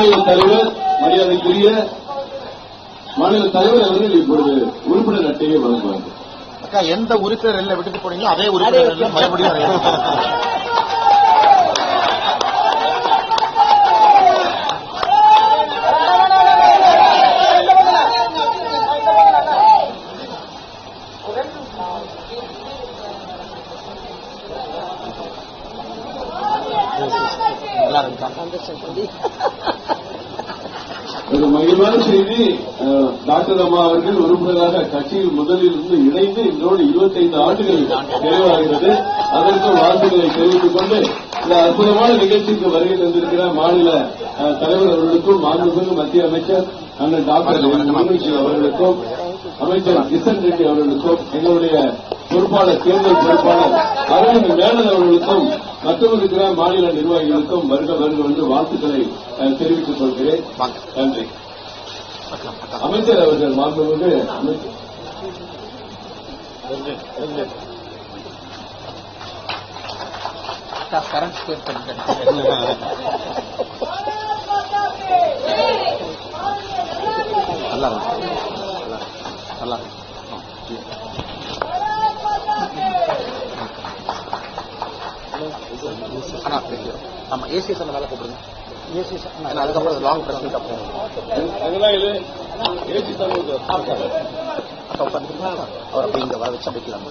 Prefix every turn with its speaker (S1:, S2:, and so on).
S1: மாநில தலைவர் மரியாதைக்குரிய மாநில தலைவர் அவர்கள் இப்பொழுது உறுப்பினர் அட்டையை வழங்குவார்கள்.
S2: அக்கா, எந்த உறுப்பினர் எல்லாம் விட்டுட்டு போனீங்களோ அதே உறுப்பினர் மறுபடியும்
S1: ஒரு மகிழ்வான செய்தி. டாக்டர் அம்மா அவர்கள் உறுப்பினராக கட்சியில் முதலில் இருந்து இணைந்து இதோடு 25 ஆண்டுகள் நிறைவாகிறது. அதற்கு வாழ்த்துக்களை தெரிவித்துக் கொண்டு இந்த அற்புதமான நிகழ்ச்சிக்கு வருகை தந்திருக்கிற மாநில தலைவர் அவர்களுக்கும் மாண்புமிகு மத்திய அமைச்சர் அண்ணன் டாக்டர் மகிழ்ச்சி அவர்களுக்கும் அமைச்சர் கிஷன் ரெட்டி அவர்களுக்கும் எங்களுடைய பொறுப்பாளர் தேர்தல் பொறுப்பாளர் அரவிந்த் மேனன் அவர்களுக்கும் மற்றும் இருக்கிற மாநில நிர்வாகிகளுக்கும் வருக வருக வந்து வாழ்த்துக்களை தெரிவித்துக் கொள்கிறேன். நன்றி. அமைச்சர் அவர்கள் மாண்புமிகு
S2: ஆமா ஏசி சொன்ன வேலை கூப்பிடுங்க. ஏசி அதுக்கப்புறம் லாங் பிரஸ் மீட் அப்புறம்
S1: ஏசி
S2: அவர் அப்படி இங்க வர வச்சு அப்படிக்கலாம்.